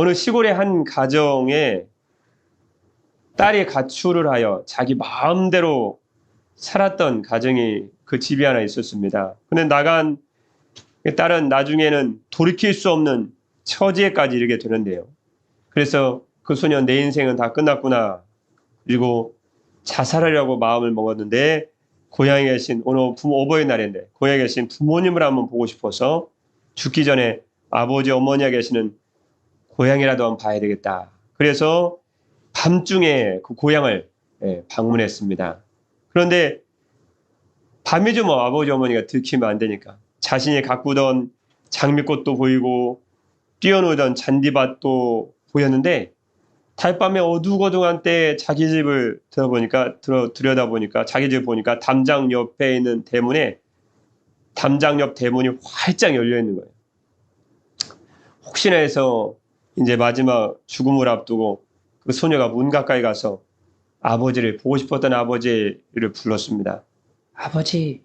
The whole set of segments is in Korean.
어느 시골의 한 가정에 딸이 가출을 하여 자기 마음대로 살았던 가정이 그 집이 하나 있었습니다. 근데 나간 딸은 나중에는 돌이킬 수 없는 처지에까지 이르게 되는데요. 그래서 그 소년 내 인생은 다 끝났구나. 그리고 자살하려고 마음을 먹었는데 고향에 계신 오늘 어버이날인데 고향에 계신 부모님을 한번 보고 싶어서 죽기 전에 아버지 어머니가 계시는 고향이라도 한번 봐야 되겠다. 그래서 밤중에 그 고향을 방문했습니다. 그런데 밤이죠 뭐 아버지 어머니가 들키면 안 되니까 자신이 가꾸던 장미꽃도 보이고 뛰어놀던 잔디밭도 보였는데 달밤에 어두컴컴한 때에 자기 집을 들여다보니까 자기 집을 보니까 담장 옆에 있는 대문에 담장 옆 대문이 활짝 열려 있는 거예요. 혹시나 해서 이제 마지막 죽음을 앞두고 그 소녀가 문 가까이 가서 아버지를 보고 싶었던 아버지를 불렀습니다. 아버지.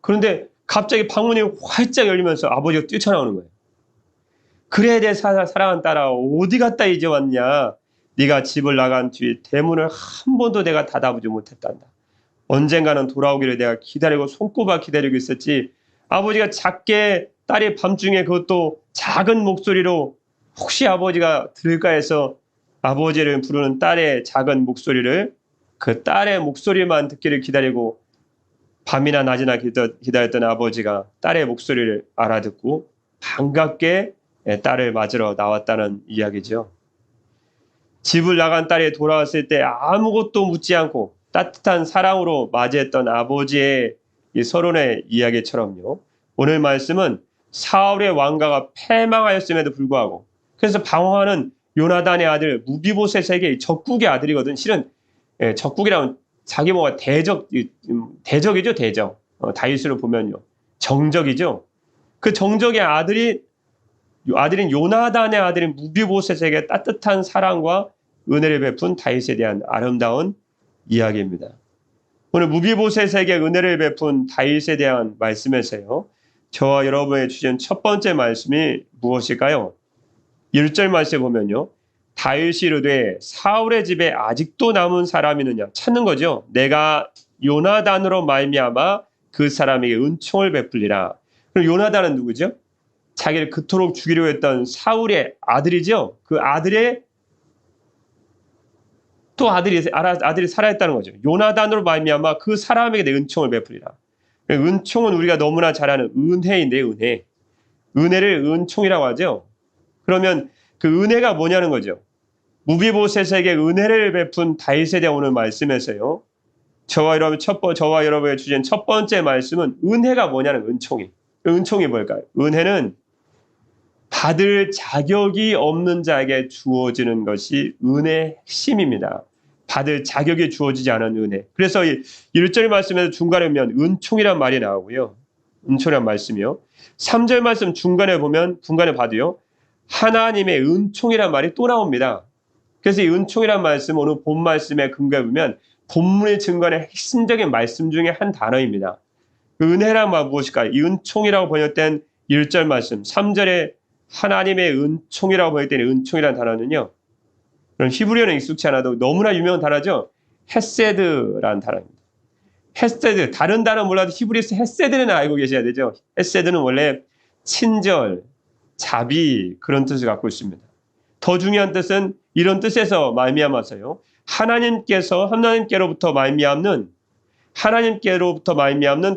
그런데 갑자기 방문이 활짝 열리면서 아버지가 뛰쳐나오는 거예요. 그래 내 사랑한 딸아 어디 갔다 이제 왔냐. 네가 집을 나간 뒤에 대문을 한 번도 내가 닫아보지 못했단다. 언젠가는 돌아오기를 내가 기다리고 손꼽아 기다리고 있었지. 아버지가 작게 딸이 밤중에 그것도 작은 목소리로 혹시 아버지가 들을까 해서 아버지를 부르는 딸의 작은 목소리를 그 딸의 목소리만 듣기를 기다리고 밤이나 낮이나 기다렸던 아버지가 딸의 목소리를 알아듣고 반갑게 딸을 맞으러 나왔다는 이야기죠. 집을 나간 딸이 돌아왔을 때 아무것도 묻지 않고 따뜻한 사랑으로 맞이했던 아버지의 이 서론의 이야기처럼요. 오늘 말씀은 사울의 왕가가 패망하였음에도 불구하고 그래서 방황하는 요나단의 아들 무비보셋에게 적국의 아들이거든. 실은 적국이라면 자기 뭐가 대적이죠. 대적. 다윗으로 보면요. 정적이죠. 그 정적의 아들인 요나단의 아들인 무비보셋에게 따뜻한 사랑과 은혜를 베푼 다윗에 대한 아름다운 이야기입니다. 오늘 무비보셋에게 은혜를 베푼 다윗에 대한 말씀에서요. 저와 여러분의 주신 첫 번째 말씀이 무엇일까요? 1절 말씀에 보면요. 다윗이 이르되 사울의 집에 아직도 남은 사람이 있느냐 찾는 거죠. 내가 요나단으로 말미암아 그 사람에게 은총을 베풀리라. 그럼 요나단은 누구죠? 자기를 그토록 죽이려 했던 사울의 아들이죠. 그 아들의 또 아들이 살아있다는 거죠. 요나단으로 말미암아 그 사람에게 내 은총을 베풀리라. 은총은 우리가 너무나 잘 아는 은혜인데 은혜. 은혜를 은총이라고 하죠. 그러면 그 은혜가 뭐냐는 거죠. 무비보셋에게 은혜를 베푼 다윗에 대한 오늘 말씀에서요. 저와 여러분의 주신 첫 번째 말씀은 은혜가 뭐냐는 은총이. 은총이 뭘까요? 은혜는 받을 자격이 없는 자에게 주어지는 것이 은혜의 핵심입니다. 받을 자격이 주어지지 않은 은혜. 그래서 1절 말씀에서 중간에 보면 은총이란 말이 나오고요. 은총이란 말씀이요. 3절 말씀 중간에 봐도요. 하나님의 은총이란 말이 또 나옵니다. 그래서 이 은총이란 말씀 오늘 본 말씀에 근거해 보면 본문의 증거의 핵심적인 말씀 중에 한 단어입니다. 그 은혜란 말 무엇일까요? 이 은총이라고 번역된 1절 말씀, 3절에 하나님의 은총이라고 번역된 은총이라는 단어는요. 그럼 히브리어는 익숙치 않아도 너무나 유명한 단어죠. 헤세드라는 단어입니다. 헤세드, 다른 단어 몰라도 히브리어에서 헤세드는 알고 계셔야 되죠. 헤세드는 원래 친절, 자비 그런 뜻을 갖고 있습니다. 더 중요한 뜻은 이런 뜻에서 말미암아서요. 하나님께로부터 말미암는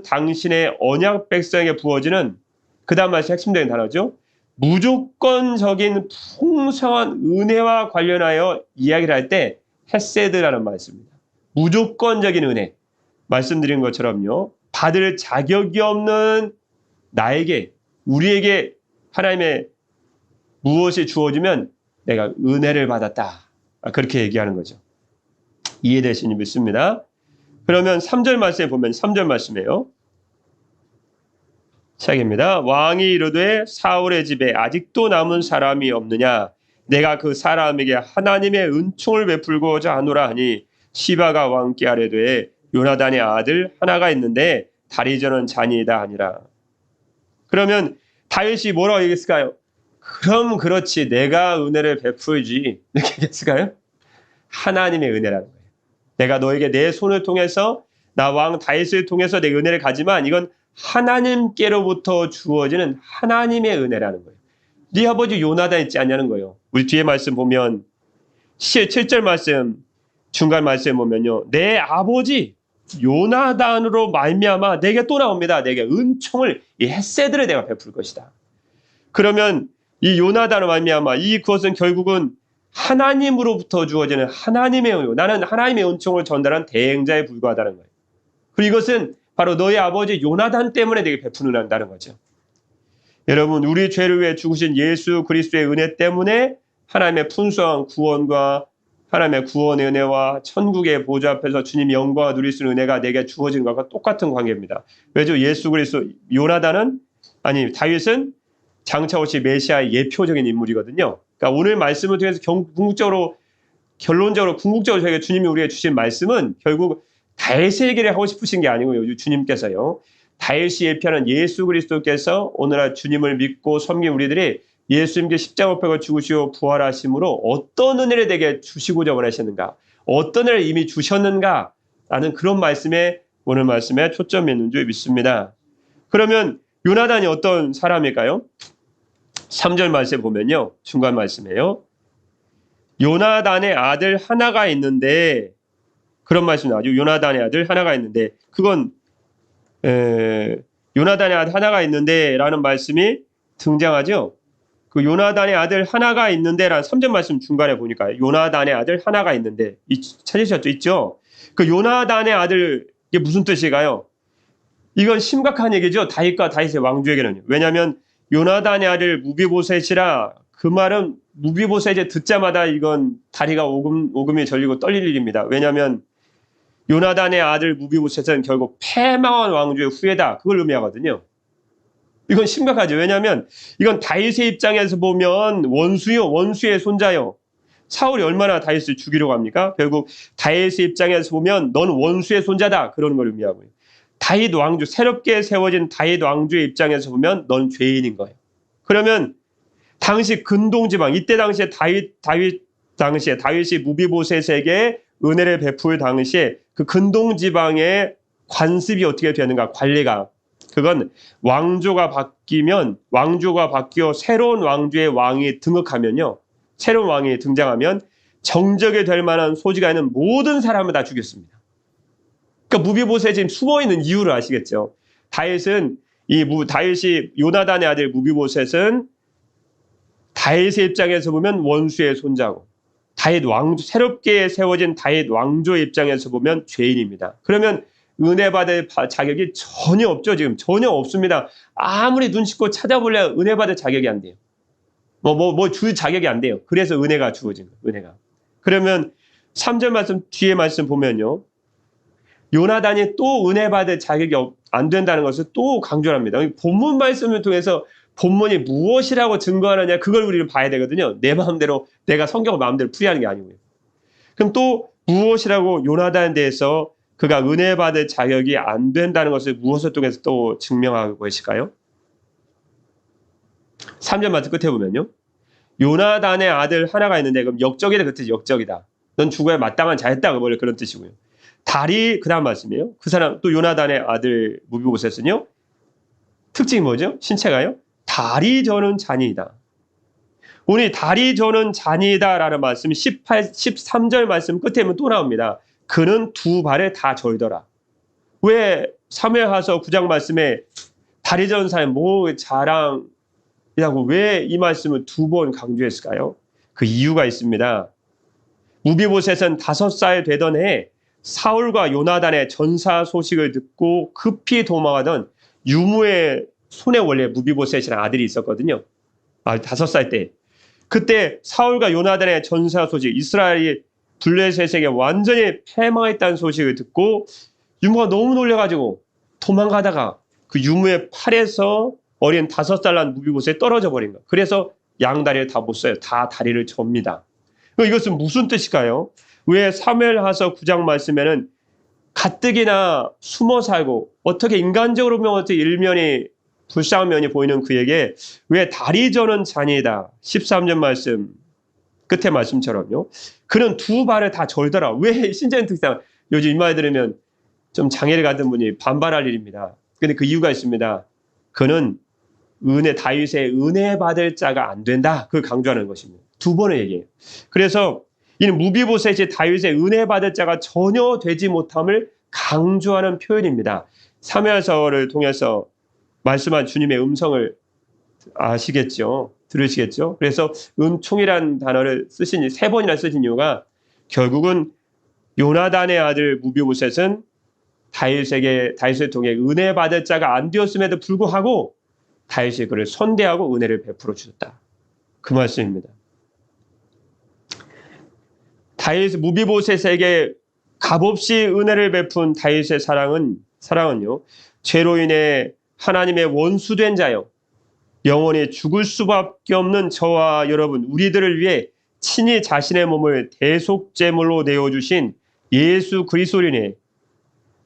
당신의 언약 백성에게 부어지는 그 다음 말씀 핵심적인 단어죠. 무조건적인 풍성한 은혜와 관련하여 이야기를 할 때 헤세드라는 말씀입니다. 무조건적인 은혜. 말씀드린 것처럼요. 받을 자격이 없는 우리에게 하나님의 무엇이 주어지면 내가 은혜를 받았다. 그렇게 얘기하는 거죠. 이해되시니 믿습니다. 그러면 3절 말씀에 보면 3절 말씀이에요. 시작입니다. 왕이 이르되 사울의 집에 아직도 남은 사람이 없느냐? 내가 그 사람에게 하나님의 은총을 베풀고자 하노라 하니 시바가 왕께 아뢰되 요나단의 아들 하나가 있는데 다리 저는 잔이다 하니라. 그러면 다윗이 뭐라고 얘기했을까요? 그럼 그렇지 내가 은혜를 베풀지 이렇게 얘기했을까요? 하나님의 은혜라는 거예요. 내가 너에게 내 손을 통해서 나 왕 다윗을 통해서 내 은혜를 가지만 이건 하나님께로부터 주어지는 하나님의 은혜라는 거예요. 네 아버지 요나단 있지 않냐는 거예요. 우리 뒤에 말씀 보면 7절 말씀 중간 말씀 보면요. 내 아버지 요나단으로 말미암아 내게 또 나옵니다. 내게 은총을 이 헤세드를 내가 베풀 것이다. 그러면 이 요나단으로 말미암아 그것은 결국은 하나님으로부터 주어지는 하나님의 은혜요. 나는 하나님의 은총을 전달한 대행자에 불과하다는 거예요. 그리고 이것은 바로 너희 아버지 요나단 때문에 내게 베푸는다는 거죠. 여러분 우리 죄를 위해 죽으신 예수 그리스도의 은혜 때문에 하나님의 풍성한 구원과 하나님의 구원의 은혜와 천국의 보좌 앞에서 주님의 영광을 누릴 수 있는 은혜가 내게 주어진 것과 똑같은 관계입니다. 왜죠? 예수 그리스도 다윗은 장차 오실 메시아의 예표적인 인물이거든요. 그러니까 오늘 말씀을 통해서 결론적으로 궁극적으로 저희가 주님이 우리에게 주신 말씀은 결국 다윗의 얘기를 하고 싶으신 게 아니고요. 주님께서요. 다윗이 예표하는 예수 그리스도께서 오늘날 주님을 믿고 섬긴 우리들이 예수님께 십자가 못 박아 죽으시고 부활하심으로 어떤 은혜를 내게 주시고자 원하시는가, 어떤 은혜를 이미 주셨는가 라는 그런 말씀에 오늘 말씀에 초점이 있는 줄 믿습니다. 그러면 요나단이 어떤 사람일까요? 3절 말씀에 보면요. 중간 말씀이에요. 요나단의 아들 하나가 있는데 그런 말씀이 나오죠. 요나단의 아들 하나가 있는데 그건 요나단의 아들 하나가 있는데 라는 말씀이 등장하죠. 그 요나단의 아들 하나가 있는데 라는 3절 말씀 중간에 보니까 요나단의 아들 하나가 있는데 찾으셨죠? 있죠? 그 요나단의 아들 이게 무슨 뜻일까요? 이건 심각한 얘기죠. 다윗과 다윗의 왕조에게는요. 왜냐하면 요나단의 아들 무비보셋이라 그 말은 무비보셋이 듣자마다 이건 다리가 오금이 절리고 떨릴 일입니다. 왜냐하면 요나단의 아들 무비보셋은 결국 패망한 왕조의 후예다. 그걸 의미하거든요. 이건 심각하죠. 왜냐하면 이건 다윗의 입장에서 보면 원수의 손자요. 사울이 얼마나 다윗을 죽이려고 합니까? 결국 다윗의 입장에서 보면 넌 원수의 손자다. 그런 걸 의미하고요. 다윗 왕조, 새롭게 세워진 다윗 왕조의 입장에서 보면 넌 죄인인 거예요. 그러면 당시 근동지방, 이때 당시에 다윗이 무비보셋에게 은혜를 베풀 당시에 그 근동지방의 관습이 어떻게 되는가, 관리가. 그건 왕조가 바뀌어 새로운 왕조의 왕이 등극하면요. 새로운 왕이 등장하면 정적이 될 만한 소지가 있는 모든 사람을 다 죽였습니다. 그러니까 무비보셋이 지금 숨어있는 이유를 아시겠죠? 다윗이 요나단의 아들 무비보셋은 다윗의 입장에서 보면 원수의 손자고 새롭게 세워진 다윗 왕조의 입장에서 보면 죄인입니다. 그러면 은혜 받을 자격이 전혀 없죠. 지금 전혀 없습니다. 아무리 눈 씻고 찾아보려 은혜 받을 자격이 안 돼요. 줄 자격이 안 돼요. 그래서 은혜가 주어진 거예요. 은혜가. 그러면 3절 말씀 뒤에 말씀 보면요. 요나단이 또 은혜 받을 자격이 안 된다는 것을 또 강조합니다. 본문 말씀을 통해서 본문이 무엇이라고 증거하느냐 그걸 우리는 봐야 되거든요. 내 마음대로 내가 성경을 마음대로 풀이하는 게 아니고요. 그럼 또 무엇이라고 요나단에 대해서 그가 은혜 받을 자격이 안 된다는 것을 무엇을 통해서 또 증명하고 계실까요? 3절 말씀 끝에 보면요. 요나단의 아들 하나가 있는데 그럼 역적이다 그 뜻이 역적이다. 넌 죽어야 마땅한 자였다 그런 뜻이고요. 그 다음 말씀이에요. 그 사람 또 요나단의 아들 무비보셋은요. 특징이 뭐죠? 신체가요. 다리 저는 잔이다. 오늘 다리 저는 잔이다라는 말씀이 13절 말씀 끝에 보면 또 나옵니다. 그는 두 발에 다 절더라. 왜 사무엘하서 9장 말씀에 다리 저는 사람 자랑이라고 왜 이 말씀을 두 번 강조했을까요? 그 이유가 있습니다. 무비보셋은 5살 되던 해에 사울과 요나단의 전사 소식을 듣고 급히 도망하던 유무의 손에 원래 무비보셋이라는 아들이 있었거든요. 5살 때. 그때 사울과 요나단의 전사 소식, 이스라엘이 블레셋에게 완전히 패망했다는 소식을 듣고 유무가 너무 놀라가지고 도망가다가 그 유무의 팔에서 어린 5살 난 무비보셋이 떨어져 버린 거예요. 그래서 양다리를 다 못 써요. 다 다리를 접니다. 이것은 무슨 뜻일까요? 왜 사무엘하서 9장 말씀에는 가뜩이나 숨어 살고 어떻게 인간적으로 보면 어떻게 일면이 불쌍한 면이 보이는 그에게 왜 다리 저는 자니이다. 13절 말씀 끝에 말씀처럼요. 그는 두 발을 다 절더라. 왜 신자인 특성 요즘 이 말 들으면 좀 장애를 가진 분이 반발할 일입니다. 근데 그 이유가 있습니다. 그는 다윗의 은혜 받을 자가 안 된다. 그걸 강조하는 것입니다. 두 번을 얘기해요. 그래서 이는 무비보셋이 다윗의 은혜 받을 자가 전혀 되지 못함을 강조하는 표현입니다. 사무엘서를 통해서 말씀한 주님의 음성을 아시겠죠? 들으시겠죠? 그래서 은총이라는 단어를 세 번이나 쓰신 이유가 결국은 요나단의 아들 무비보셋은 다윗을 통해 은혜 받을 자가 안 되었음에도 불구하고 다윗이 그를 선대하고 은혜를 베풀어 주셨다. 그 말씀입니다. 무비보셋에게 값없이 은혜를 베푼 다윗의 사랑은요, 죄로 인해 하나님의 원수된 자요, 영원히 죽을 수밖에 없는 저와 여러분, 우리들을 위해 친히 자신의 몸을 대속제물로 내어주신 예수 그리스도인의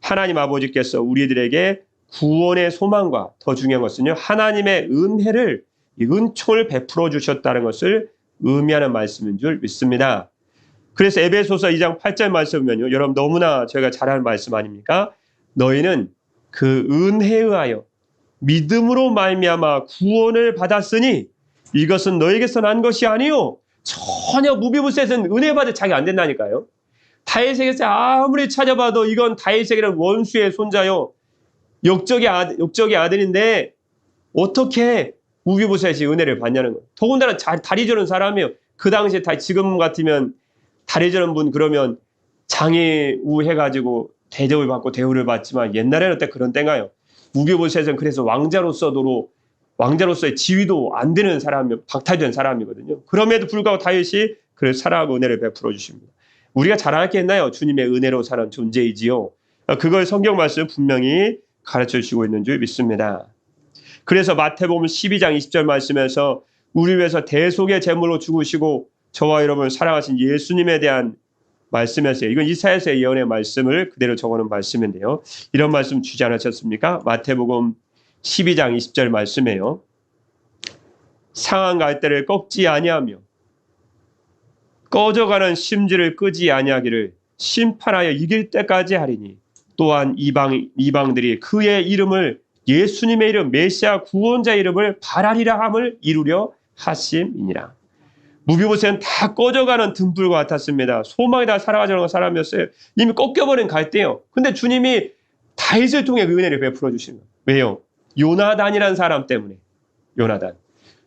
하나님 아버지께서 우리들에게 구원의 소망과 더 중요한 것은요, 하나님의 은총을 베풀어 주셨다는 것을 의미하는 말씀인 줄 믿습니다. 그래서 에베소서 2장 8절 말씀은요, 여러분 너무나 저희가 잘 아는 말씀 아닙니까? 너희는 그 은혜에 의하여 믿음으로 말미암아 구원을 받았으니 이것은 너에게서 난 것이 아니요 전혀 무비보셋은 은혜 받을 자격이 안 된다니까요. 다윗에게서 아무리 찾아봐도 이건 다윗에게는 원수의 손자요, 역적의 아들인데 어떻게 무비보셋이 은혜를 받냐는 거예요. 더군다나 다리 저는 사람이에요. 그 당시에 지금 같으면 다리 저는 분 그러면 장애우 해가지고 대접을 받고 대우를 받지만 옛날에는 때 그런 때가요. 무비보셋은 그래서 왕자로서의 지위도 안 되는 박탈된 사람이거든요. 그럼에도 불구하고 다윗이 그를 사랑하고 은혜를 베풀어 주십니다. 우리가 잘 알겠나요? 주님의 은혜로 사는 존재이지요. 그걸 성경 말씀 분명히 가르쳐 주시고 있는 줄 믿습니다. 그래서 마태복음 12장 20절 말씀에서 우리 위해서 대속의 제물로 죽으시고 저와 여러분을 사랑하신 예수님에 대한 말씀이었어요. 이건 이사야서의 예언의 말씀을 그대로 적어놓은 말씀인데요. 이런 말씀 주지 않으셨습니까? 마태복음 12장 20절 말씀이에요. 상한 갈대를 꺾지 아니하며 꺼져가는 심지를 끄지 아니하기를 심판하여 이길 때까지 하리니 또한 이방들이 그의 이름을 예수님의 이름 메시아 구원자 이름을 바라리라 함을 이루려 하심이니라. 무비보셋은 다 꺼져가는 등불과 같았습니다. 소망이 다 사라져가는 사람이었어요. 이미 꺾여버린 갈대요. 근데 주님이 다윗을 통해 그 은혜를 베풀어 주시는 거예요. 왜요? 요나단이라는 사람 때문에. 요나단.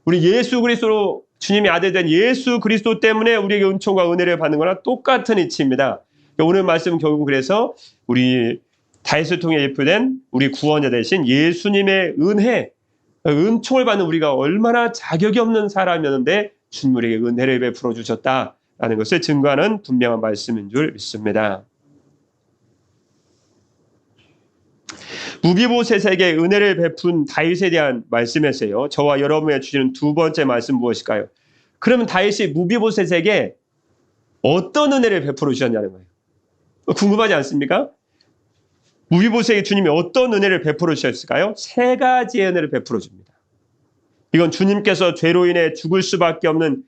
우리 예수 그리스도로 주님의 아들 된 예수 그리스도 때문에 우리에게 은총과 은혜를 받는 거랑 똑같은 이치입니다. 오늘 말씀은 결국 그래서 우리 다윗을 통해 예표된 우리 구원자 되신 예수님의 은총을 받는 우리가 얼마나 자격이 없는 사람이었는데 주님 우리에게 은혜를 베풀어 주셨다라는 것을 증거하는 분명한 말씀인 줄 믿습니다. 무비보셋에게 은혜를 베푼 다윗에 대한 말씀에서요, 저와 여러분에게 주시는 두 번째 말씀 무엇일까요? 그러면 다윗이 무비보셋에게 어떤 은혜를 베풀어 주셨냐는 거예요. 궁금하지 않습니까? 무비보셋에게 주님이 어떤 은혜를 베풀어 주셨을까요? 세 가지의 은혜를 베풀어 줍니다. 이건 주님께서 죄로 인해 죽을 수밖에 없는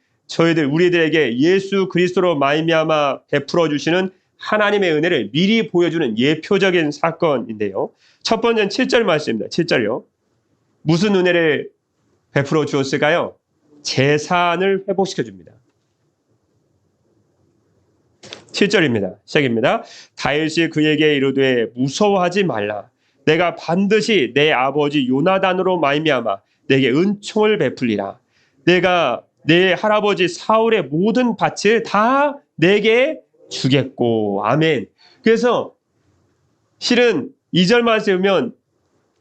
우리들에게 예수 그리스도로 말미암아 베풀어 주시는 하나님의 은혜를 미리 보여주는 예표적인 사건인데요. 첫 번째는 7절 말씀입니다. 7절이요. 무슨 은혜를 베풀어 주었을까요? 재산을 회복시켜 줍니다. 7절입니다. 시작입니다. 다윗이 그에게 이르되 무서워하지 말라. 내가 반드시 내 아버지 요나단으로 말미암아 내게 은총을 베풀리라. 내가 내 할아버지 사울의 모든 밭을 다 내게 주겠고. 아멘. 그래서 실은 2절 말씀이면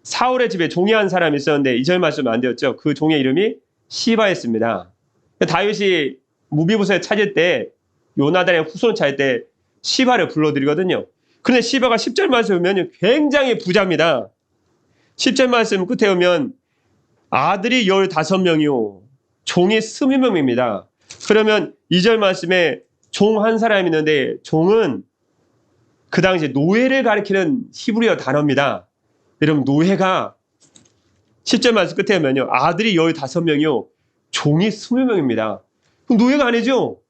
사울의 집에 종이 한 사람이 있었는데 2절 말씀은 안 되었죠. 그 종의 이름이 시바였습니다. 다윗이 무비보셋을 찾을 때 요나단의 후손을 찾을 때 시바를 불러드리거든요. 그런데 시바가 10절 말씀을 보면 굉장히 부자입니다. 10절 말씀 끝에 오면 아들이 15명이요. 종이 20명입니다. 그러면 2절 말씀에 종 한 사람이 있는데 종은 그 당시 노예를 가리키는 히브리어 단어입니다. 여러분 노예가 10절 말씀 끝에 보면요. 아들이 15명이요. 종이 20명입니다. 그럼 노예가 아니죠?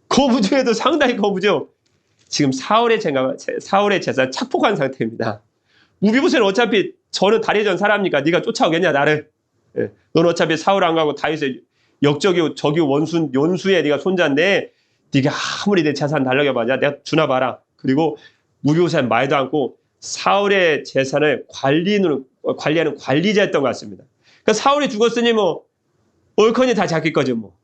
거부 중에도 상당히 거부죠. 지금 사울의 재산 착복한 상태입니다. 무비보셋은 어차피 저는 다리 전 사람이니까 네가 쫓아오겠냐 나를. 넌 어차피 사울 안 가고 다윗의 역적이고 적이고 원수의 네가 손자인데 네가 아무리 내 재산 달라고 하냐 내가 주나 봐라. 그리고 무비보셋은 말도 않고 사울의 재산을 관리하는 관리자였던 것 같습니다. 그러니까 사울이 죽었으니 뭐 얼큰이 다 잡힐 거죠 뭐.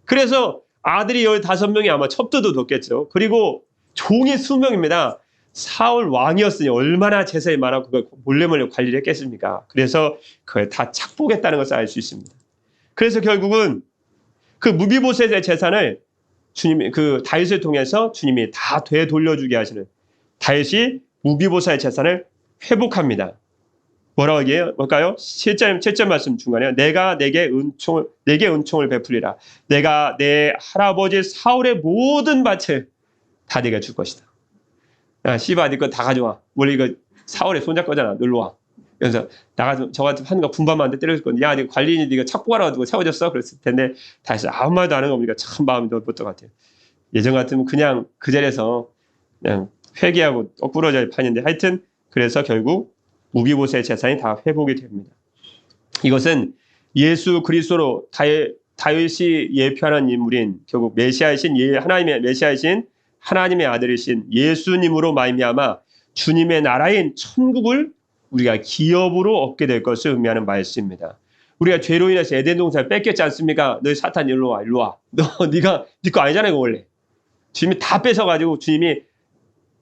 그래서 아들이 15명이 아마 첩도도 뒀겠죠. 그리고 종이 20명입니다. 사울 왕이었으니 얼마나 재산이 많아 그걸 몰래 관리를 했겠습니까? 그래서 그걸 다 착복했다는 것을 알 수 있습니다. 그래서 결국은 그 무비보셋의 재산을 주님이 그 다윗을 통해서 주님이 다 되돌려주게 하시는 다윗이 무비보셋의 재산을 회복합니다. 뭐라고 얘기해요? 뭘까요? 7절 말씀 중간에 내가 내게 은총을 베풀리라. 내가 내 할아버지 사울의 모든 밭을 다 네가 줄 것이다. 야, 씨바, 네 거 다 가져와. 원래 이거 사울의 손자 거잖아. 놀러 와. 그래서 나가 저 같은 하는 거 분반만 때려줄 건데, 야, 네 관리인이 네가 착복하라 가지고 세워졌어. 그랬을 텐데 다시 아무 말도 안 하는 거 보니까 참 마음이 넓었던 것 같아요. 예전 같으면 그냥 그 자리에서 그냥 회개하고 엇부러질 판인데, 하여튼 그래서 결국 무비보셋의 재산이 다 회복이 됩니다. 이것은 예수 그리스도로 다윗이 예표하는 인물인 결국 하나님의 메시아이신 하나님의 아들이신 예수님으로 말미암아 주님의 나라인 천국을 우리가 기업으로 얻게 될 것을 의미하는 말씀입니다. 우리가 죄로 인해서 에덴 동산을 뺏겼지 않습니까? 너 사탄 일로 와. 너 네가 네 거 아니잖아 이거 원래. 주님이 다 뺏어가지고 주님이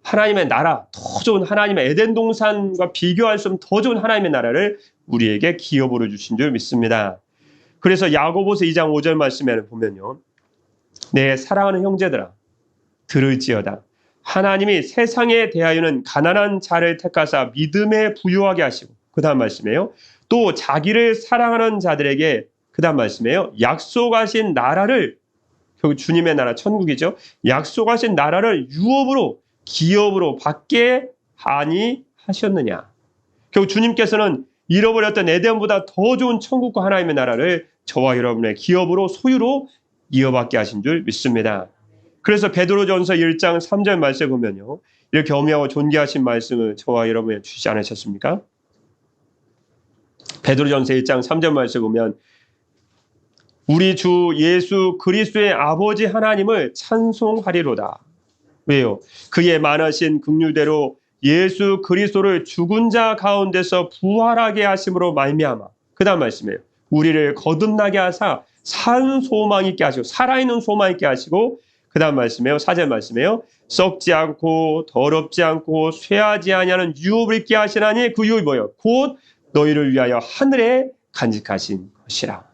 하나님의 나라, 더 좋은 하나님의 에덴 동산과 비교할 수 없는 더 좋은 하나님의 나라를 우리에게 기업으로 주신 줄 믿습니다. 그래서 야고보서 2장 5절 말씀에 보면요. 내 사랑하는 형제들아 들을지어다. 하나님이 세상에 대하여는 가난한 자를 택하사 믿음에 부유하게 하시고 그 다음 말씀이에요. 또 자기를 사랑하는 자들에게 그 다음 말씀이에요. 약속하신 나라를 결국 주님의 나라 천국이죠. 약속하신 나라를 유업으로 기업으로 받게 하니 하셨느냐. 결국 주님께서는 잃어버렸던 에덴보다 더 좋은 천국과 하나님의 나라를 저와 여러분의 기업으로 소유로 이어받게 하신 줄 믿습니다. 그래서 베드로전서 1장 3절 말씀에 보면요. 이렇게 엄하고 존귀하신 말씀을 저와 여러분에게 주시지 않으셨습니까? 베드로전서 1장 3절 말씀에 보면 우리 주 예수 그리스도의 아버지 하나님을 찬송하리로다. 왜요? 그의 많으신 긍휼대로 예수 그리스도를 죽은 자 가운데서 부활하게 하심으로 말미암아. 그 다음 말씀이에요. 우리를 거듭나게 하사 산 소망 있게 하시고 살아있는 소망 있게 하시고 그 다음 말씀이에요. 4절 말씀이에요. 썩지 않고 더럽지 않고 쇠하지 아니하는 유업을 있게 하시나니 그 유업이 뭐예요? 곧 너희를 위하여 하늘에 간직하신 것이라.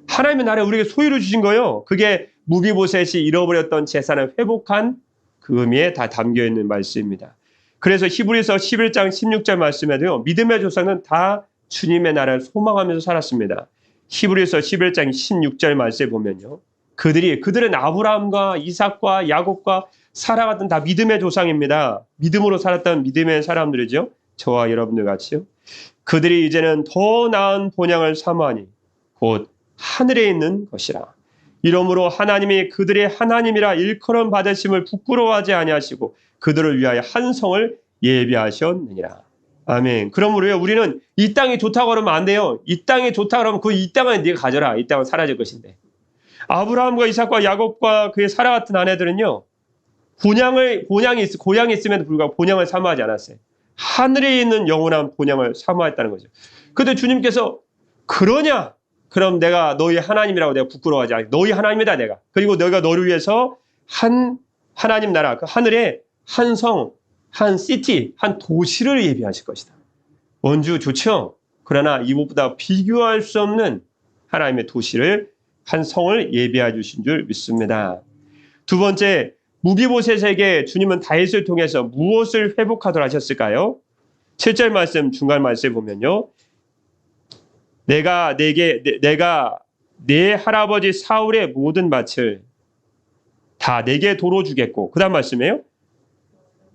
하나님의 나라에 우리에게 소유를 주신 거예요. 그게 무비보셋이 잃어버렸던 재산을 회복한 그 의미에 다 담겨있는 말씀입니다. 그래서 히브리서 11장 16절 말씀에도요. 믿음의 조상은 다 주님의 나라를 소망하면서 살았습니다. 히브리서 11장 16절 말씀에 보면요. 그들은 아브라함과 이삭과 야곱과 사라 같은 다 믿음의 조상입니다. 믿음으로 살았던 믿음의 사람들이죠. 저와 여러분들 같이요. 그들이 이제는 더 나은 본향을 사모하니 곧 하늘에 있는 것이라. 이러므로 하나님이 그들의 하나님이라 일컬음 받으심을 부끄러워하지 아니하시고 그들을 위하여 한 성을 예비하셨느니라. 아멘. 그러므로 우리는 이 땅이 좋다고 그러면 안 돼요. 이 땅이 좋다고 그러면 이 땅은 네가 가져라. 이 땅은 사라질 것인데. 아브라함과 이삭과 야곱과 그의 사라 같은 아내들은요. 고향이 있음에도 불구하고 본향을 사모하지 않았어요. 하늘에 있는 영원한 본향을 사모했다는 거죠. 그런데 주님께서 그러냐? 그럼 내가 너희 하나님이라고 내가 부끄러워하지 않아. 너희 하나님이다 내가. 그리고 너희가 너를 위해서 한 하나님 나라, 그 하늘에 한 성, 한 시티, 한 도시를 예비하실 것이다. 원주 좋죠? 그러나 이것보다 비교할 수 없는 하나님의 도시를 한 성을 예비해 주신 줄 믿습니다. 두 번째, 무비보셋에게 주님은 다윗을 통해서 무엇을 회복하도록 하셨을까요? 7절 말씀 중간 말씀에 보면요. 내가 내 할아버지 사울의 모든 밭을 다 내게 도로 주겠고 그 다음 말씀이에요.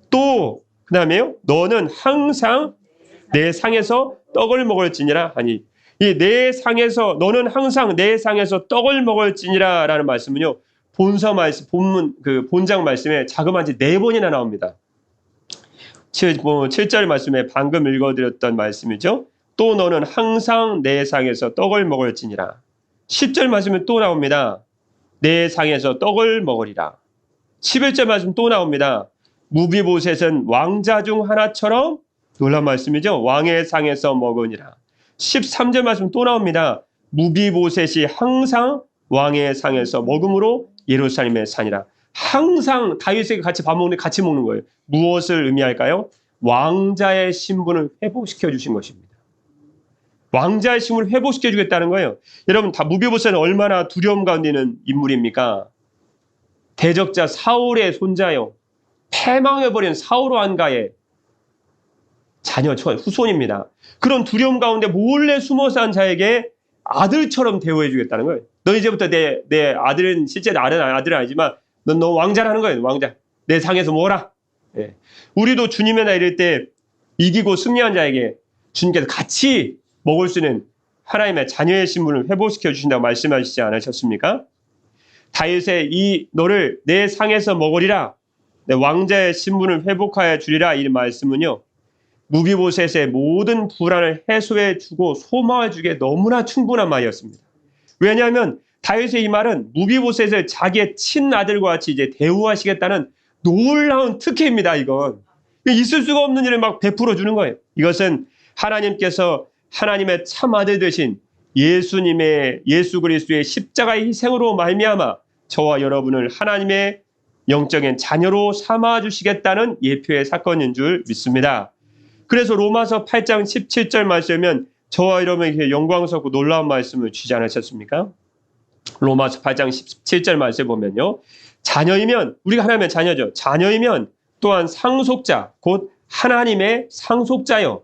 또 그 다음에요. 너는 항상 내 상에서 떡을 먹을지니라 하니 이 내 상에서 너는 항상 내 상에서 떡을 먹을지니라라는 말씀은요. 본문 그 본장 말씀에 자그마치 4번이나 나옵니다. 7절 말씀에 방금 읽어드렸던 말씀이죠. 또 너는 항상 내 상에서 떡을 먹을지니라. 10절 말씀에 또 나옵니다. 내 상에서 떡을 먹으리라. 11절 말씀 또 나옵니다. 무비보셋은 왕자 중 하나처럼 놀라운 말씀이죠. 왕의 상에서 먹으니라. 13절 말씀 또 나옵니다. 무비보셋이 항상 왕의 상에서 먹음으로 예루살렘에 사니라. 항상 다윗에게 같이 밥 먹는데 같이 먹는 거예요. 무엇을 의미할까요? 왕자의 신분을 회복시켜 주신 것입니다. 왕자의 신분을 회복시켜 주겠다는 거예요. 여러분, 다 무비보셋은 얼마나 두려움 가운데 있는 인물입니까? 대적자 사울의 손자요. 패망해버린 사울 왕가의 자녀, 후손입니다. 그런 두려움 가운데 몰래 숨어 산 자에게 아들처럼 대우해 주겠다는 거예요. 너 이제부터 내 아들은 실제 아들은 아니지만 너 왕자라는 거예요. 왕자. 내 상에서 모어라. 예. 우리도 주님의 날 이럴 때 이기고 승리한 자에게 주님께서 같이 먹을 수 있는 하나님의 자녀의 신분을 회복시켜 주신다고 말씀하시지 않으셨습니까? 다윗의 이 너를 내 상에서 먹으리라. 내 왕자의 신분을 회복하여 주리라. 이 말씀은요. 무비보셋의 모든 불안을 해소해 주고 소망해 주기에 너무나 충분한 말이었습니다. 왜냐하면 다윗의 이 말은 무비보셋을 자기의 친아들과 같이 이제 대우하시겠다는 놀라운 특혜입니다. 이건 있을 수가 없는 일을 막 베풀어 주는 거예요. 이것은 하나님께서 하나님의 참아들 되신 예수 그리스도의 십자가의 희생으로 말미암아 저와 여러분을 하나님의 영적인 자녀로 삼아 주시겠다는 예표의 사건인 줄 믿습니다. 그래서 로마서 8장 17절 말씀이면 저와 여러분에게 영광스럽고 놀라운 말씀을 주지 않으셨습니까? 로마서 8장 17절 말씀 보면요. 자녀이면, 우리가 하나님의 자녀죠. 자녀이면 또한 상속자, 곧 하나님의 상속자요.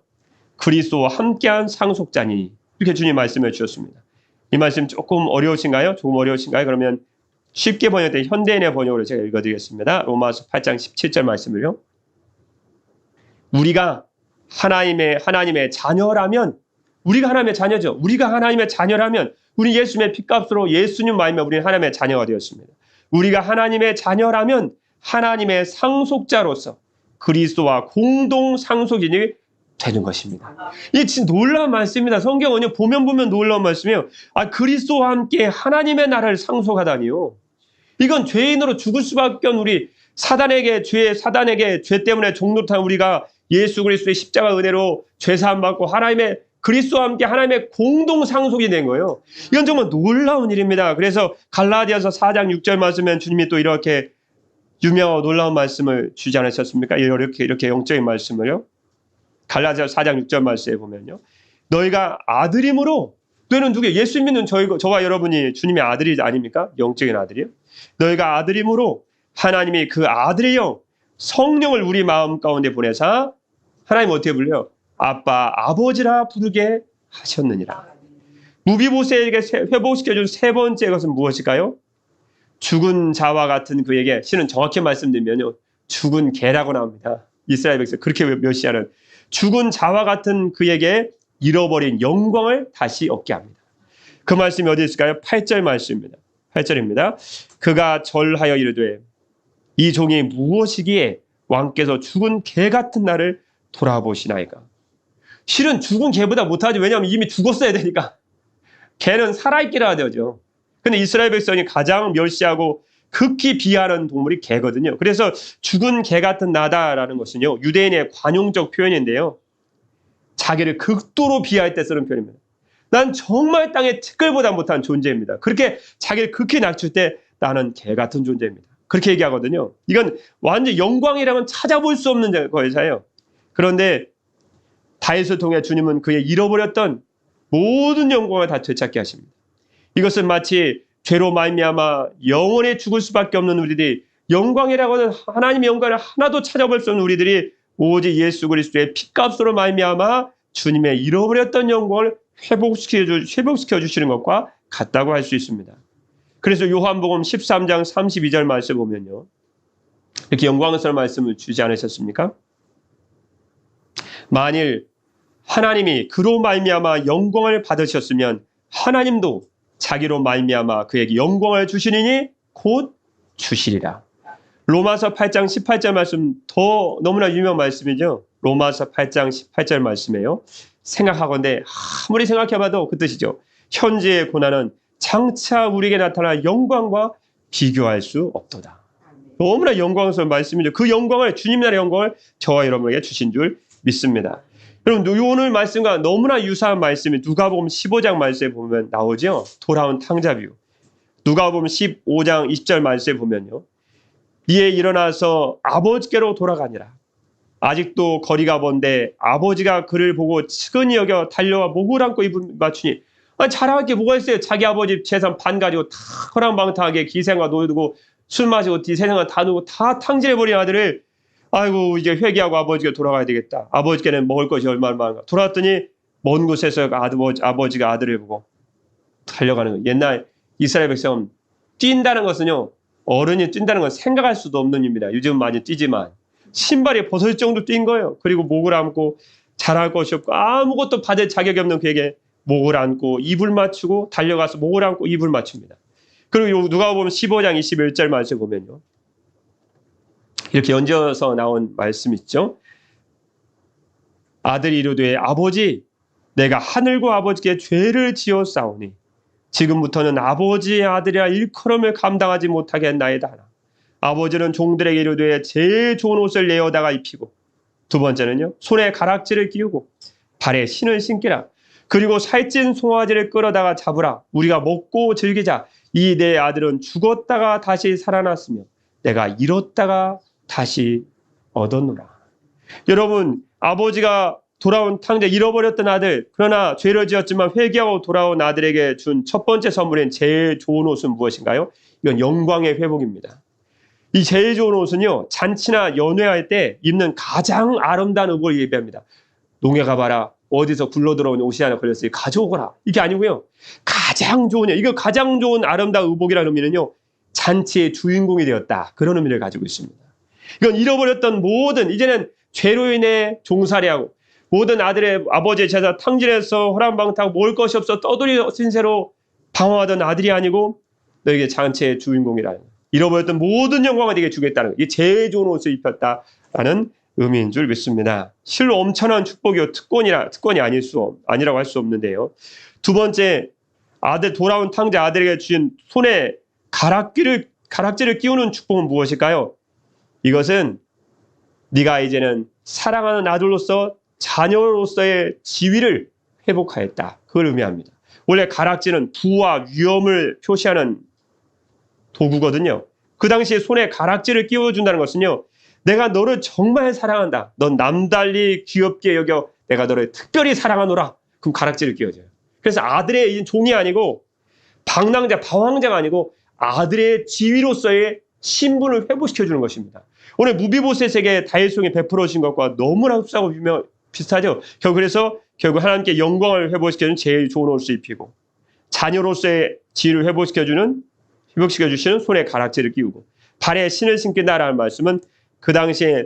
그리스도와 함께한 상속자니. 이렇게 주님 말씀해 주셨습니다. 이 말씀 조금 어려우신가요? 조금 어려우신가요? 그러면 쉽게 번역된 현대인의 번역으로 제가 읽어드리겠습니다. 로마서 8장 17절 말씀을요. 우리가 하나님의 자녀라면, 우리가 하나님의 자녀죠. 우리가 하나님의 자녀라면, 우리 예수님의 피값으로 예수님 말미암아 우리는 하나님의 자녀가 되었습니다. 우리가 하나님의 자녀라면 하나님의 상속자로서 그리스도와 공동 상속인이 되는 것입니다. 이게 진짜 놀라운 말씀입니다. 성경은요, 보면 놀라운 말씀이에요. 그리스도와 함께 하나님의 나라를 상속하다니요. 이건 죄인으로 죽을 수밖에 없는 우리 사단에게 죄 때문에 종노릇한 우리가 예수 그리스도의 십자가 은혜로 죄사함 받고 하나님의 그리스도와 함께 하나님의 공동 상속이 된 거예요. 이건 정말 놀라운 일입니다. 그래서 갈라디아서 4장 6절 말씀에 주님이 또 이렇게 유명하고 놀라운 말씀을 주지 않으셨습니까? 이렇게 영적인 말씀을요. 갈라디아서 4장 6절 말씀에 보면요. 너희가 아들임으로, 너희는 누구예요? 예수 믿는 저와 여러분이 주님의 아들이 아닙니까? 영적인 아들이요. 너희가 아들임으로 하나님이 그 아들이요 성령을 우리 마음 가운데 보내사 하나님 어떻게 불러요? 아빠, 아버지라 부르게 하셨느니라. 무비보셋에게 회복시켜준 세 번째 것은 무엇일까요? 죽은 자와 같은 그에게, 실은 정확히 말씀드리면요, 죽은 개라고 나옵니다. 이스라엘 백성 그렇게 묘시하는 죽은 자와 같은 그에게 잃어버린 영광을 다시 얻게 합니다. 그 말씀이 어디 있을까요? 8절 말씀입니다. 8절입니다. 그가 절하여 이르되 이 종이 무엇이기에 왕께서 죽은 개 같은 나를 돌아보시나이까. 실은 죽은 개보다 못하지. 왜냐하면 이미 죽었어야 되니까. 개는 살아있기라 되죠. 근데 이스라엘 백성이 가장 멸시하고 극히 비하하는 동물이 개거든요. 그래서 죽은 개 같은 나다라는 것은요, 유대인의 관용적 표현인데요. 자기를 극도로 비하할 때 쓰는 표현입니다. 난 정말 땅의 티끌보다 못한 존재입니다. 그렇게 자기를 극히 낮출 때 나는 개 같은 존재입니다. 그렇게 얘기하거든요. 이건 완전 영광이라면 찾아볼 수 없는 거예요. 그런데 다윗을 통해 주님은 그의 잃어버렸던 모든 영광을 다 되찾게 하십니다. 이것은 마치 죄로 말미암아 영원히 죽을 수밖에 없는 우리들이 영광이라고 하는 하나님의 영광을 하나도 찾아볼 수 없는 우리들이 오직 예수 그리스도의 피값으로 말미암아 주님의 잃어버렸던 영광을 회복시켜 주시는 것과 같다고 할 수 있습니다. 그래서 요한복음 13장 32절 말씀 보면요, 이렇게 영광스러운 말씀을 주지 않으셨습니까? 만일 하나님이 그로 말미암아 영광을 받으셨으면 하나님도 자기로 말미암아 그에게 영광을 주시리니 곧 주시리라. 로마서 8장 18절 말씀 더 너무나 유명한 말씀이죠. 로마서 8장 18절 말씀이에요. 생각하건대 아무리 생각해봐도 그 뜻이죠. 현재의 고난은 장차 우리에게 나타날 영광과 비교할 수 없도다. 너무나 영광스러운 말씀이죠. 그 영광을, 주님 나라의 영광을 저와 여러분에게 주신 줄 믿습니다. 여러분, 오늘 말씀과 너무나 유사한 말씀이 누가복음 15장 말씀에 보면 나오죠. 돌아온 탕자 비유. 누가복음 15장 20절 말씀에 보면요. 이에 일어나서 아버지께로 돌아가니라. 아직도 거리가 먼데 아버지가 그를 보고 측은히 여겨 달려와 목을 안고 입을 맞추니, 자랑할 게 뭐가 있어요? 자기 아버지 재산 반 가지고 다 허랑방탕하게 기생과 놀고 술 마시고 세상을 다 누고 다 탕진해버린 아들을, 아이고 이제 회개하고 아버지가 돌아가야 되겠다. 아버지께는 먹을 것이 얼마나 많은가. 돌아왔더니 먼 곳에서 아버지가 아들을 보고 달려가는 거예요. 옛날 이스라엘 백성은 뛴다는 것은요, 어른이 뛴다는 건 생각할 수도 없는 일입니다. 요즘 많이 뛰지만 신발이 벗어질 정도 뛴 거예요. 그리고 목을 안고 자랄 것이 없고 아무것도 받을 자격이 없는 그에게 목을 안고 입을 맞추고 달려가서 목을 안고 입을 맞춥니다. 그리고 누가복음 15장 21절 말씀 보면요, 이렇게 얹어서 나온 말씀 있죠. 아들이 이르되 아버지, 내가 하늘과 아버지께 죄를 지었사오니 지금부터는 아버지의 아들이라 일컬음을 감당하지 못하게 했나이다. 아버지는 종들에게 이르되 제일 좋은 옷을 내어다가 입히고, 두 번째는요, 손에 가락지를 끼우고 발에 신을 신기라. 그리고 살찐 송아지를 끌어다가 잡으라. 우리가 먹고 즐기자. 이 내 아들은 죽었다가 다시 살아났으며 내가 잃었다가 다시 얻었노라. 여러분, 아버지가 돌아온 탕자, 잃어버렸던 아들, 그러나 죄를 지었지만 회개하고 돌아온 아들에게 준 첫 번째 선물인 제일 좋은 옷은 무엇인가요? 이건 영광의 회복입니다. 이 제일 좋은 옷은요, 잔치나 연회할 때 입는 가장 아름다운 의복을 예배합니다. 농에 가봐라, 어디서 굴러 들어온 옷이 하나 걸렸으니 가져오거라. 이게 아니고요, 가장 좋은, 이거 가장 좋은 아름다운 의복이라는 의미는요, 잔치의 주인공이 되었다, 그런 의미를 가지고 있습니다. 이건 잃어버렸던 모든, 이제는 죄로 인해 종살이하고 모든 아버지의 제사 탕진해서 허랑방탕 먹을 것이 없어 떠돌이 신세로 방황하던 아들이 아니고 너에게 잔치의 주인공이라는, 잃어버렸던 모든 영광을 네게 주겠다는, 이게 제일 좋은 옷을 입혔다라는 의미인 줄 믿습니다. 실로 엄청난 축복이요, 특권이 아니라고 할 수 없는데요. 두 번째, 돌아온 탕자 아들에게 주신 손에 가락지를 끼우는 축복은 무엇일까요? 이것은 네가 이제는 사랑하는 아들로서, 자녀로서의 지위를 회복하였다, 그걸 의미합니다. 원래 가락지는 부와 위엄을 표시하는 도구거든요. 그 당시에 손에 가락지를 끼워준다는 것은요, 내가 너를 정말 사랑한다, 넌 남달리 귀엽게 여겨 내가 너를 특별히 사랑하노라, 그럼 가락지를 끼워줘요. 그래서 아들의 종이 아니고 방황자가 아니고 아들의 지위로서의 신분을 회복시켜주는 것입니다. 오늘 무비보셋에게 다윗성이 베풀어 주신 것과 너무나 흡사하고 비슷하죠. 그래서 결국 하나님께 영광을 회복시켜주는 제일 좋은 옷을 입히고, 자녀로서의 지위를 회복시켜주시는 손에 가락지를 끼우고, 발에 신을 신긴다라는 말씀은 그 당시에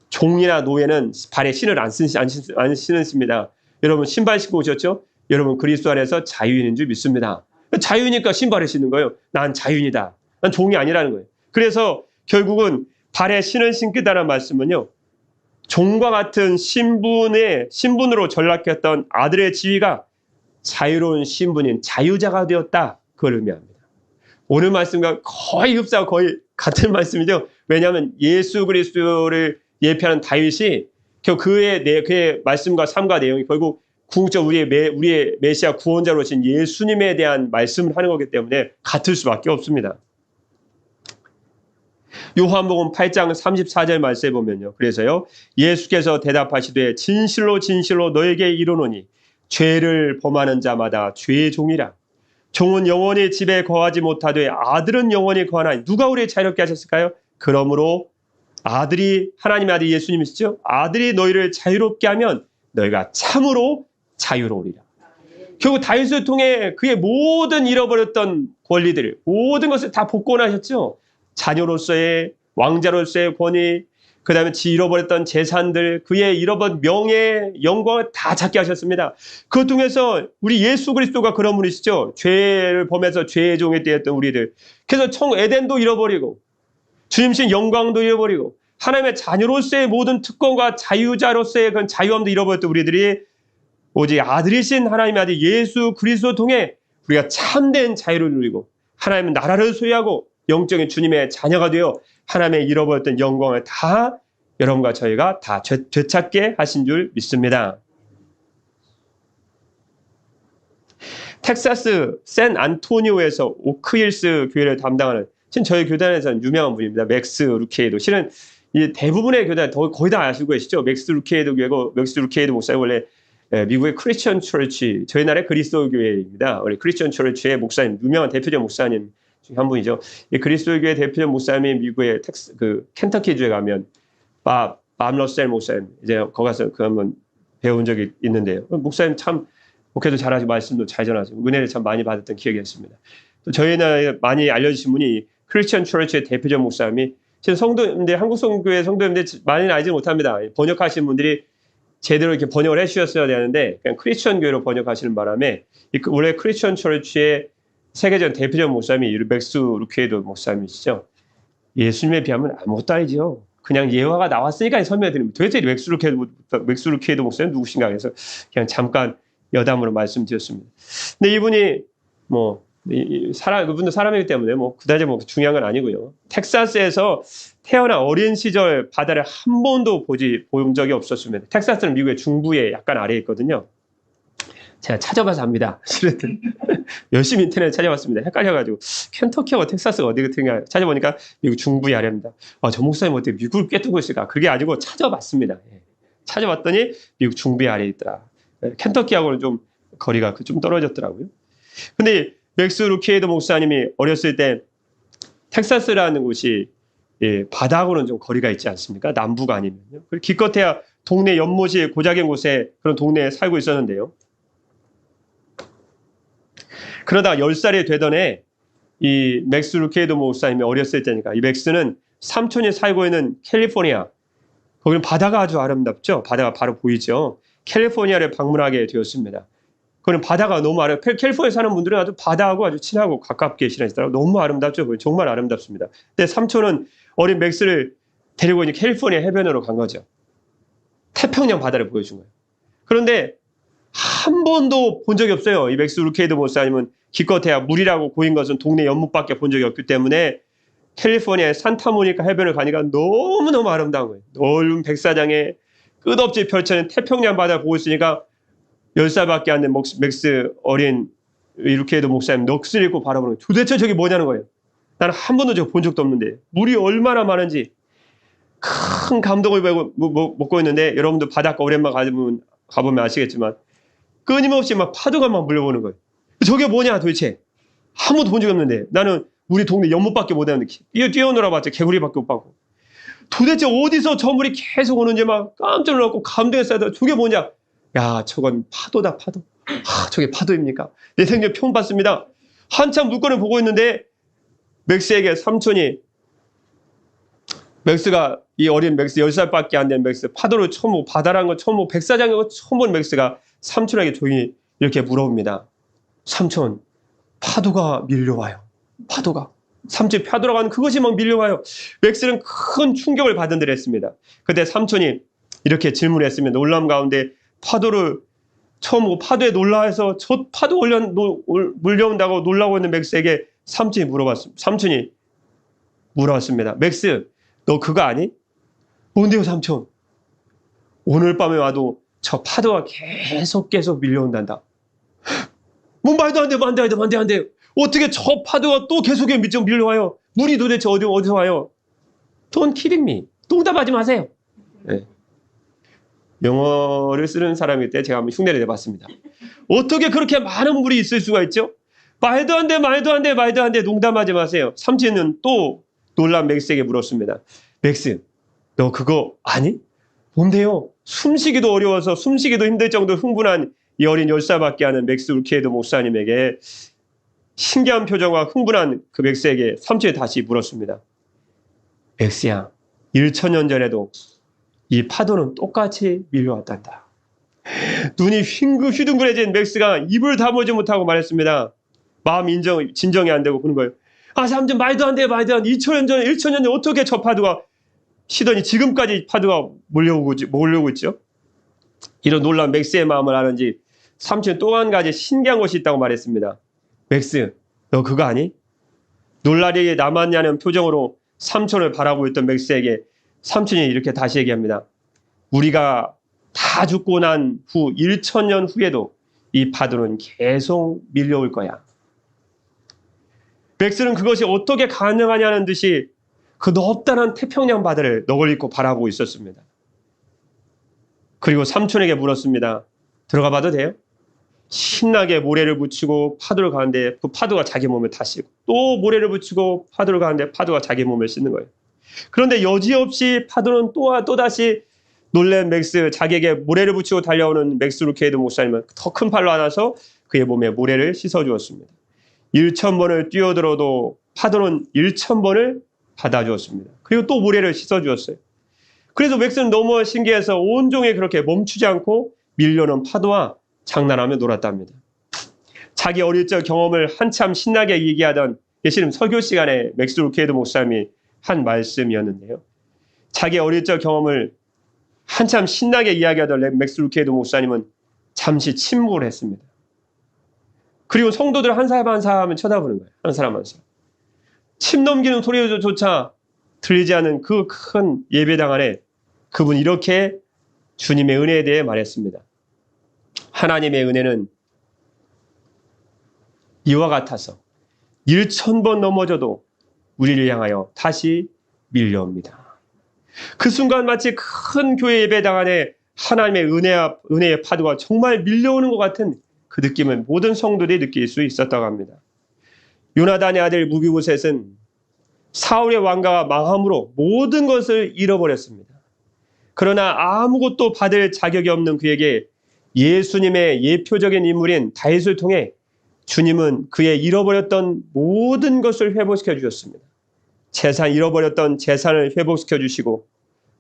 종이나 노예는 발에 신을 안 신습니다. 여러분 신발 신고 오셨죠? 여러분 그리스도 안에서 자유인인 줄 믿습니다. 자유니까 신발을 신는 거예요. 난 자유인이다, 난 종이 아니라는 거예요. 그래서 결국은 발에 신을 신기다라는 말씀은요, 종과 같은 신분으로 전락했던 아들의 지위가 자유로운 신분인 자유자가 되었다, 그걸 의미합니다. 오늘 말씀과 거의 흡사하고 거의 같은 말씀이죠. 왜냐하면 예수 그리스도를 예표하는 다윗이 그의 말씀과 삶과 내용이 결국 궁극적 우리의 메시아 구원자로 오신 예수님에 대한 말씀을 하는 거기 때문에 같을 수밖에 없습니다. 요한복음 8장 34절 말씀에 보면요, 그래서요, 예수께서 대답하시되 진실로 진실로 너에게 이르노니 죄를 범하는 자마다 죄의 종이라. 종은 영원히 집에 거하지 못하되 아들은 영원히 거하나니. 누가 우리를 자유롭게 하셨을까요? 그러므로 하나님의 아들 예수님이시죠? 아들이 너희를 자유롭게 하면 너희가 참으로 자유로우리라. 결국 다윗을 통해 그의 모든 잃어버렸던 권리들, 모든 것을 다 복권하셨죠. 자녀로서의, 왕자로서의 권위, 그 다음에 잃어버렸던 재산들, 그의 잃어버린 명예, 영광을 다 찾게 하셨습니다. 그것 통해서 우리 예수 그리스도가 그런 분이시죠. 죄를 범해서 죄의 종이 되었던 우리들. 그래서 에덴도 잃어버리고 주님신 영광도 잃어버리고 하나님의 자녀로서의 모든 특권과 자유자로서의 그런 자유함도 잃어버렸던 우리들이 오직 아들이신 하나님의 아들 예수 그리스도 통해 우리가 참된 자유를 누리고 하나님의 나라를 소유하고 영적인 주님의 자녀가 되어 하나님의 잃어버렸던 영광을 다 여러분과 저희가 다 되찾게 하신 줄 믿습니다. 텍사스 샌 안토니오에서 오크힐스 교회를 담당하는 지금 저희 교단에서는 유명한 분입니다. 맥스 루케이도. 실은 이 대부분의 교단 거의 다 아시고 계시죠? 맥스 루케이도 교회고 맥스 루케이도 목사님 원래 미국의 크리스천 철치, 저희 나라의 그리스도 교회입니다. 우리 크리스천 철치의 목사님, 유명한 대표적 목사님 중 한 분이죠. 이 그리스도 교회 대표적 목사님이 미국의 켄터키 주에 가면 밥 러셀 목사님 이제 거기 가서 그 한번 배운 적이 있는데요. 목사님 참 목회도 잘하시고 말씀도 잘 전하시고 은혜를 참 많이 받았던 기억이 있습니다. 또 저희 나라에 많이 알려주신 분이 크리스천 철치의 대표적 목사님이 지금 성도인들 한국 성교회 성도인들 많이는 알지 못합니다. 번역하신 분들이 제대로 이렇게 번역을 해주셨어야 되는데 그냥 크리스천 교회로 번역하시는 바람에 원래 크리스천 철치의 세계적 대표적 목사님이 맥스 루케이도 목사님이시죠. 예수님에 비하면 아무것도 아니죠. 그냥 예화가 나왔으니까 설명드립니다. 도대체 맥스 루케이도 목사님 누구신가 해서 그냥 잠깐 여담으로 말씀드렸습니다. 근데 이분이 그분도 사람이기 때문에 그다지 중요한 건 아니고요. 텍사스에서 태어난 어린 시절 바다를 한 번도 본 적이 없었습니다. 텍사스는 미국의 중부에 약간 아래에 있거든요. 제가 찾아봐서 압니다. 실은 열심히 인터넷 찾아봤습니다. 헷갈려가지고 켄터키하고 텍사스가 어디 같은가 찾아보니까 미국 중부의 아래입니다. 저 목사님 어떻게 미국을 꿰뚫고 있을까? 그게 아니고 찾아봤습니다. 찾아봤더니 미국 중부의 아래에 있더라. 켄터키하고는 좀 거리가 좀 떨어졌더라고요. 근데 맥스 루케이도 목사님이 어렸을 때 텍사스라는 곳이 바다하고는 좀 거리가 있지 않습니까? 남부가 아니면요. 기껏해야 동네 연못이 고작인 곳에 그런 동네에 살고 있었는데요. 그러다가 10살이 되던 해 이 맥스 루케이도 목사님이 어렸을 때니까 이 맥스는 삼촌이 살고 있는 캘리포니아, 거기는 바다가 아주 아름답죠. 바다가 바로 보이죠. 캘리포니아를 방문하게 되었습니다. 그는 바다가 너무 캘리포니아에 사는 분들은 아주 바다하고 아주 친하고 가깝게 지내시더라고요. 너무 아름답죠. 정말 아름답습니다. 근데 삼촌은 어린 맥스를 데리고 이제 캘리포니아 해변으로 간 거죠. 태평양 바다를 보여준 거예요. 그런데 한 번도 본 적이 없어요. 이 맥스 루케이도 목사님은 기껏해야 물이라고 보인 것은 동네 연못밖에 본 적이 없기 때문에 캘리포니아의 산타모니카 해변을 가니까 너무너무 아름다운 거예요. 넓은 백사장에 끝없이 펼쳐진 태평양 바다를 보고 있으니까 10살밖에 안 된 맥스 어린 루케이도 목사님 넋을 잃고 바라보는 거예요. 도대체 저게 뭐냐는 거예요. 나는 한 번도 저거 본 적도 없는데 물이 얼마나 많은지 큰 감동을 먹고 있는데 여러분들 바닷가 오랜만에 가보면 아시겠지만 끊임없이 막 파도가 막 물려오는 거예요. 저게 뭐냐 도대체. 한 번도 본 적이 없는데 나는 우리 동네 연못밖에 못 하는데 뛰어놀아봤자 개구리밖에 못 봤고 도대체 어디서 저 물이 계속 오는지 막 깜짝 놀랐고 감동했어요. 저게 뭐냐. 야 저건 파도다 파도. 저게 파도입니까? 내 생전 처음 봤습니다. 한참 물건을 보고 있는데 맥스에게 삼촌이 맥스가 이 어린 맥스 10살밖에 안 된 맥스 파도를 처음 보고 바다라는 걸 처음 보고 백사장인 걸 처음 본 맥스가 삼촌에게 조용히 이렇게 물어봅니다. 삼촌 파도가 밀려와요. 파도가. 삼촌이 파도라고 하는 그것이 막 밀려와요. 맥스는 큰 충격을 받은 듯 했습니다. 그때 삼촌이 이렇게 질문했으면 놀람 가운데 파도를 처음 보고 파도에 놀라해서 저 파도 물려온다고 놀라고 있는 맥스에게 삼촌이 물어봤습니다. 맥스 너 그거 아니? 뭔데요 삼촌? 오늘 밤에 와도 저 파도가 계속 밀려온단다. 뭐 말도 안 돼요. 어떻게 저 파도가 또 계속 밀려와요? 물이 도대체 어디서 와요? Don't kidding me. 농담하지 마세요. 네. 영어를 쓰는 사람일 때 제가 한번 흉내를 내봤습니다. 어떻게 그렇게 많은 물이 있을 수가 있죠? 말도 안 돼. 농담하지 마세요. 삼촌은 또 놀란 맥스에게 물었습니다. 맥스, 너 그거 아니? 뭔데요? 숨쉬기도 어려워서 숨쉬기도 힘들 정도로 흥분한 이 어린 10살밖에 안 된 맥스 루케이도 목사님에게 신기한 표정과 흥분한 그 맥스에게 삼촌이 다시 물었습니다. 맥스야, 1,000년 전에도 이 파도는 똑같이 밀려왔단다. 눈이 휘둥그레진 맥스가 입을 다물지 못하고 말했습니다. 마음이 진정이 안 되고 그런 거예요. 삼촌 말도 안 돼, 말도 안 돼. 2,000년 전에, 1,000년 전에 어떻게 저 파도가 시더니 지금까지 파도가 몰려오고 있죠? 이런 놀라운 맥스의 마음을 아는지 삼촌이 또 한 가지 신기한 것이 있다고 말했습니다. 맥스, 너 그거 아니? 놀라리 남았냐는 표정으로 삼촌을 바라보고 있던 맥스에게 삼촌이 이렇게 다시 얘기합니다. 우리가 다 죽고 난 후 1,000년 후에도 이 파도는 계속 밀려올 거야. 맥스는 그것이 어떻게 가능하냐는 듯이 그 넓다란 태평양 바다를 너글입고 바라보고 있었습니다. 그리고 삼촌에게 물었습니다. 들어가 봐도 돼요? 신나게 모래를 붙이고 파도를 가는데 그 파도가 자기 몸을 다 씻고 또 모래를 붙이고 파도를 가는데 파도가 자기 몸을 씻는 거예요. 그런데 여지없이 파도는 또다시 놀란 맥스, 자기에게 모래를 붙이고 달려오는 맥스 루케이드 목사님은 더 큰 팔로 안아서 그의 몸에 모래를 씻어주었습니다. 1,000번을 뛰어들어도 파도는 1,000번을 받아주었습니다. 그리고 또 모래를 씻어주었어요. 그래서 맥스는 너무 신기해서 온종일 그렇게 멈추지 않고 밀려오는 파도와 장난하며 놀았답니다. 자기 어릴 적 경험을 한참 신나게 얘기하던 예수님 설교 시간에 맥스 루케이드 목사님이 한 말씀이었는데요. 자기 어릴 적 경험을 한참 신나게 이야기하던 맥스 루케이드 목사님은 잠시 침묵을 했습니다. 그리고 성도들 한 사람 한 사람을 쳐다보는 거예요. 한 사람 한 사람. 침 넘기는 소리조차 들리지 않는 그 큰 예배당 안에 그분이 이렇게 주님의 은혜에 대해 말했습니다. 하나님의 은혜는 이와 같아서 1,000번 넘어져도 우리를 향하여 다시 밀려옵니다. 그 순간 마치 큰 교회 예배당 안에 하나님의 은혜의 파도가 정말 밀려오는 것 같은 그 느낌을 모든 성도들이 느낄 수 있었다고 합니다. 요나단의 아들 무비보셋은 사울의 왕가가 망함으로 모든 것을 잃어버렸습니다. 그러나 아무것도 받을 자격이 없는 그에게 예수님의 예표적인 인물인 다윗을 통해 주님은 그의 잃어버렸던 모든 것을 회복시켜 주셨습니다. 잃어버렸던 재산을 회복시켜 주시고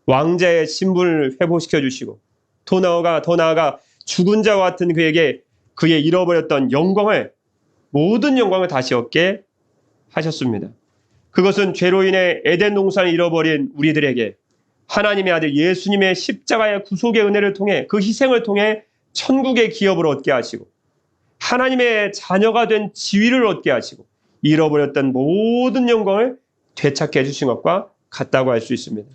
왕자의 신분을 회복시켜 주시고 더 나아가 죽은 자와 같은 그에게 그의 잃어버렸던 모든 영광을 다시 얻게 하셨습니다. 그것은 죄로 인해 에덴 동산을 잃어버린 우리들에게 하나님의 아들 예수님의 십자가의 구속의 은혜를 통해 그 희생을 통해 천국의 기업을 얻게 하시고 하나님의 자녀가 된 지위를 얻게 하시고 잃어버렸던 모든 영광을 되찾게 해주신 것과 같다고 할 수 있습니다.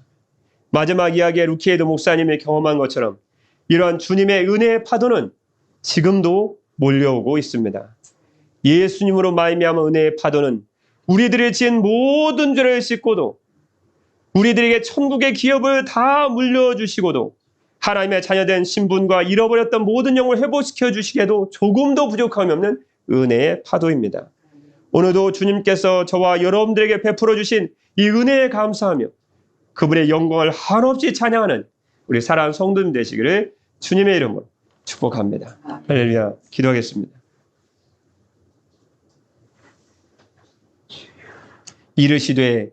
마지막 이야기에 루키에드 목사님이 경험한 것처럼 이러한 주님의 은혜의 파도는 지금도 몰려오고 있습니다. 예수님으로 말미암은 은혜의 파도는 우리들이 지은 모든 죄를 씻고도 우리들에게 천국의 기업을 다 물려주시고도 하나님의 자녀된 신분과 잃어버렸던 모든 영을 회복시켜 주시게도 조금도 부족함이 없는 은혜의 파도입니다. 오늘도 주님께서 저와 여러분들에게 베풀어 주신 이 은혜에 감사하며 그분의 영광을 한없이 찬양하는 우리 사랑하는 성도님 되시기를 주님의 이름으로 축복합니다. 할렐루야. 기도하겠습니다. 이르시되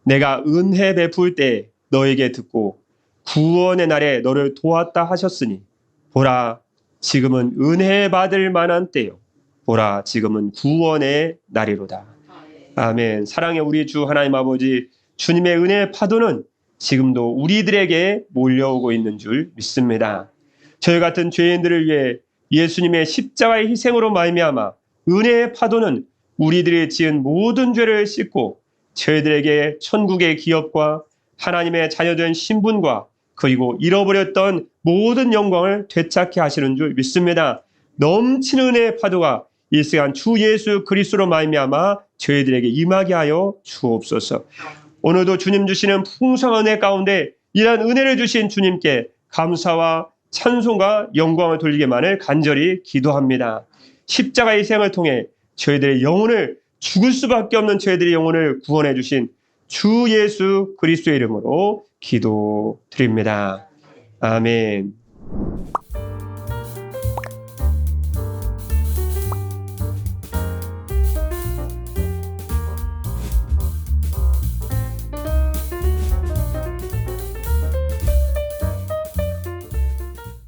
내가 은혜 베풀 때 너에게 듣고 구원의 날에 너를 도왔다 하셨으니 보라 지금은 은혜 받을 만한 때요 보라 지금은 구원의 날이로다. 아멘. 사랑의 우리 주 하나님 아버지, 주님의 은혜의 파도는 지금도 우리들에게 몰려오고 있는 줄 믿습니다. 저희 같은 죄인들을 위해 예수님의 십자가의 희생으로 말미암아 은혜의 파도는 우리들이 지은 모든 죄를 씻고 저희들에게 천국의 기업과 하나님의 자녀된 신분과 그리고 잃어버렸던 모든 영광을 되찾게 하시는 줄 믿습니다. 넘치는 은혜의 파도가 이 시간 주 예수 그리스도로 말미암아 저희들에게 임하게 하여 주옵소서. 오늘도 주님 주시는 풍성한 은혜 가운데 이러한 은혜를 주신 주님께 감사와 찬송과 영광을 돌리기만을 간절히 기도합니다. 십자가의 희생을 통해 저희들의 영혼을 죽을 수밖에 없는 저희들의 영혼을 구원해 주신 주 예수 그리스도의 이름으로 기도드립니다. 아멘.